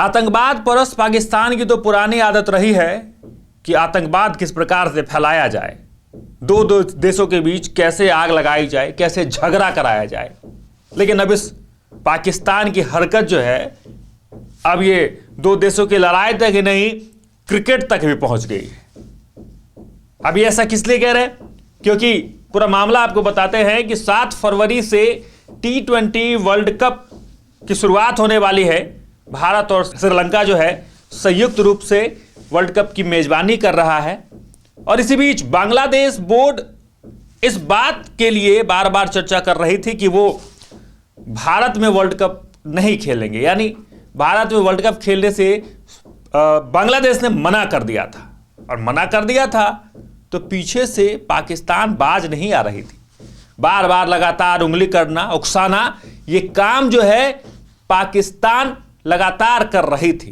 आतंकवाद परस्त पाकिस्तान की तो पुरानी आदत रही है कि आतंकवाद किस प्रकार से फैलाया जाए, दो देशों के बीच कैसे आग लगाई जाए, कैसे झगड़ा कराया जाए। लेकिन अब इस पाकिस्तान की हरकत जो है, अब ये दो देशों की लड़ाई तक ही नहीं, क्रिकेट तक भी पहुंच गई है। अब ये ऐसा किस लिए कह रहे हैं? क्योंकि पूरा मामला आपको बताते हैं कि 7 फरवरी से T20 वर्ल्ड कप की शुरुआत होने वाली है। भारत और श्रीलंका जो है संयुक्त रूप से वर्ल्ड कप की मेजबानी कर रहा है। और इसी बीच बांग्लादेश बोर्ड इस बात के लिए बार बार चर्चा कर रही थी कि वो भारत में वर्ल्ड कप नहीं खेलेंगे, यानी भारत में वर्ल्ड कप खेलने से बांग्लादेश ने मना कर दिया था। और मना कर दिया था तो पीछे से पाकिस्तान बाज नहीं आ रही थी। बार बार लगातार उंगली करना, उकसाना, ये काम जो है पाकिस्तान लगातार कर रही थी।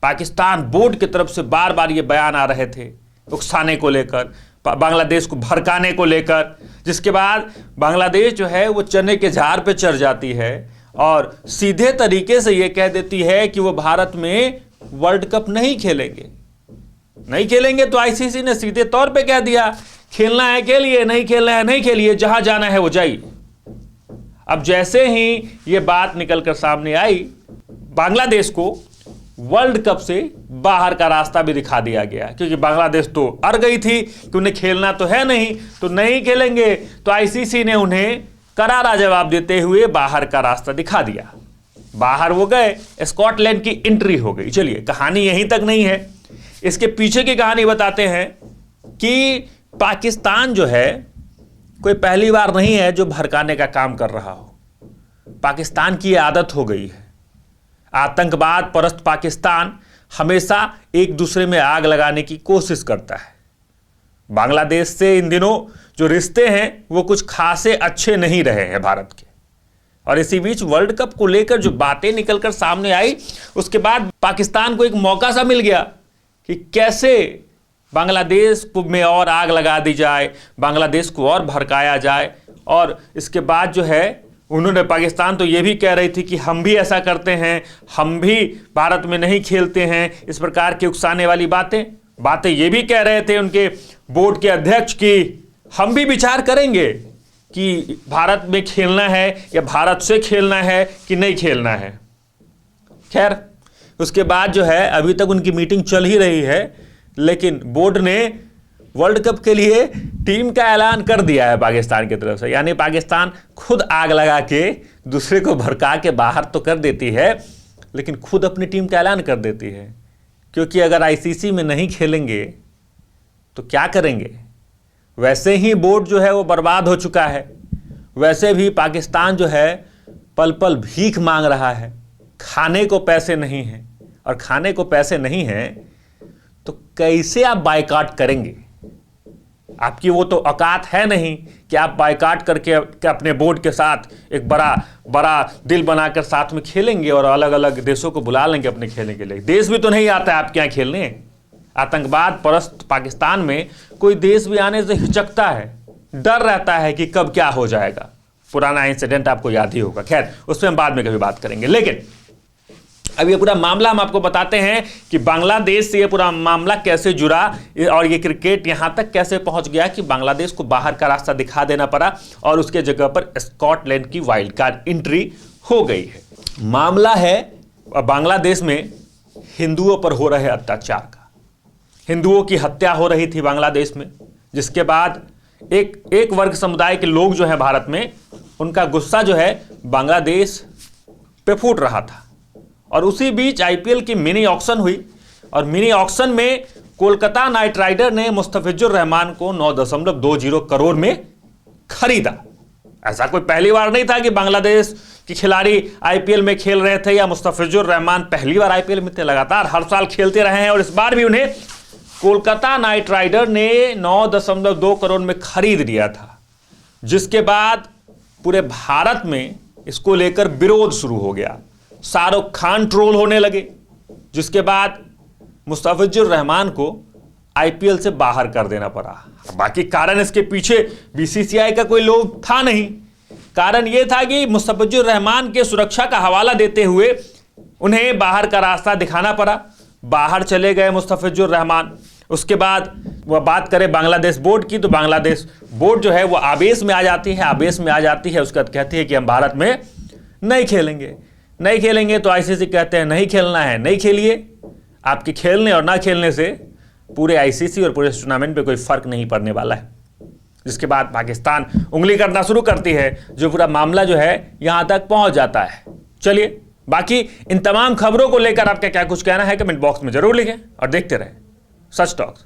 पाकिस्तान बोर्ड की तरफ से बार बार ये बयान आ रहे थे उकसाने को लेकर, बांग्लादेश को भड़काने को लेकर, जिसके बाद बांग्लादेश जो है वो चने के झाड़ पे चढ़ जाती है और सीधे तरीके से ये कह देती है कि वो भारत में वर्ल्ड कप नहीं खेलेंगे। नहीं खेलेंगे तो आईसीसी ने सीधे तौर पे कह दिया, खेलना है खेलिए, नहीं खेलना है नहीं खेलिए, जहां जाना है वो जाइए। अब जैसे ही ये बात निकलकर सामने आई, बांग्लादेश को वर्ल्ड कप से बाहर का रास्ता भी दिखा दिया गया, क्योंकि बांग्लादेश तो अड़ गई थी कि उन्हें खेलना तो है नहीं, तो नहीं खेलेंगे। तो आईसीसी ने उन्हें करारा जवाब देते हुए बाहर का रास्ता दिखा दिया। बाहर वो गए, स्कॉटलैंड की एंट्री हो गई। चलिए, कहानी यहीं तक नहीं है, इसके पीछे की कहानी बताते हैं कि पाकिस्तान जो है कोई पहली बार नहीं है जो भड़काने का काम कर रहा हो। पाकिस्तान की आदत हो गई है। आतंकवाद परस्त पाकिस्तान हमेशा एक दूसरे में आग लगाने की कोशिश करता है। बांग्लादेश से इन दिनों जो रिश्ते हैं वो कुछ खासे अच्छे नहीं रहे हैं भारत के। और इसी बीच वर्ल्ड कप को लेकर जो बातें निकलकर सामने आई, उसके बाद पाकिस्तान को एक मौका सा मिल गया कि कैसे बांग्लादेश में और आग लगा दी जाए, बांग्लादेश को और भड़काया जाए। और इसके बाद जो है उन्होंने, पाकिस्तान तो ये भी कह रही थी कि हम भी ऐसा करते हैं, हम भी भारत में नहीं खेलते हैं, इस प्रकार की उकसाने वाली बातें ये भी कह रहे थे उनके बोर्ड के अध्यक्ष की हम भी विचार करेंगे कि भारत में खेलना है या भारत से खेलना है कि नहीं खेलना है। खैर, उसके बाद जो है अभी तक उनकी मीटिंग चल ही रही है, लेकिन बोर्ड ने वर्ल्ड कप के लिए टीम का ऐलान कर दिया है पाकिस्तान की तरफ से। यानी पाकिस्तान खुद आग लगा के दूसरे को भड़का के बाहर तो कर देती है, लेकिन खुद अपनी टीम का ऐलान कर देती है। क्योंकि अगर आईसीसी में नहीं खेलेंगे तो क्या करेंगे? वैसे ही बोर्ड जो है वो बर्बाद हो चुका है, वैसे भी पाकिस्तान जो है पल पल भीख मांग रहा है, खाने को पैसे नहीं हैं। और खाने को पैसे नहीं हैं तो कैसे आप बायकॉट करेंगे? आपकी वो तो औकात है नहीं कि आप बायकॉट करके अपने बोर्ड के साथ एक बड़ा दिल बनाकर साथ में खेलेंगे और अलग अलग देशों को बुला लेंगे अपने खेलने के लिए। देश भी तो नहीं आता है आपके यहाँ खेलने। आतंकवाद परस्त पाकिस्तान में कोई देश भी आने से हिचकता है, डर रहता है कि कब क्या हो जाएगा। पुराना इंसिडेंट आपको याद ही होगा। खैर, उस पर हम बाद में कभी बात करेंगे। लेकिन अब ये पूरा मामला हम आपको बताते हैं कि बांग्लादेश से ये पूरा मामला कैसे जुड़ा और ये क्रिकेट यहां तक कैसे पहुंच गया कि बांग्लादेश को बाहर का रास्ता दिखा देना पड़ा और उसके जगह पर स्कॉटलैंड की वाइल्ड कार्ड एंट्री हो गई है। मामला है बांग्लादेश में हिंदुओं पर हो रहे अत्याचार का। हिंदुओं की हत्या हो रही थी बांग्लादेश में, जिसके बाद एक वर्ग समुदाय के लोग जो है भारत में, उनका गुस्सा जो है बांग्लादेश पे फूट रहा था। और उसी बीच आईपीएल की मिनी ऑक्शन हुई और मिनी ऑक्शन में कोलकाता नाइट राइडर ने मुस्तफिजुर रहमान को 9.20 करोड़ में खरीदा। ऐसा कोई पहली बार नहीं था कि बांग्लादेश के खिलाड़ी आईपीएल में खेल रहे थे या मुस्तफिजुर रहमान पहली बार आईपीएल में थे। लगातार हर साल खेलते रहे हैं और इस बार भी उन्हें कोलकाता नाइट राइडर ने 9.2 करोड़ में खरीद लिया था, जिसके बाद पूरे भारत में इसको लेकर विरोध शुरू हो गया। शाहरुख खान ट्रोल होने लगे, जिसके बाद मुस्तफिजुर रहमान को आईपीएल से बाहर कर देना पड़ा। बाकी कारण इसके पीछे बीसीसीआई का कोई लोभ था नहीं। कारण यह था कि मुस्तफिजुर रहमान के सुरक्षा का हवाला देते हुए उन्हें बाहर का रास्ता दिखाना पड़ा, बाहर चले गए मुस्तफिजुर रहमान। उसके बाद वह बात करें बांग्लादेश बोर्ड की, तो बांग्लादेश बोर्ड जो है वो आवेश में आ जाती है। उसके बाद कहती है कि हम भारत में नहीं खेलेंगे। तो आईसीसी कहते हैं नहीं खेलना है, नहीं खेलिए। आपके खेलने और ना खेलने से पूरे आईसीसी और पूरे टूर्नामेंट पे कोई फर्क नहीं पड़ने वाला है। जिसके बाद पाकिस्तान उंगली करना शुरू करती है, जो पूरा मामला जो है यहां तक पहुंच जाता है। चलिए, बाकी इन तमाम खबरों को लेकर आपका क्या कुछ कहना है कमेंट बॉक्स में जरूर लिखें और देखते रहें सच टॉक्स।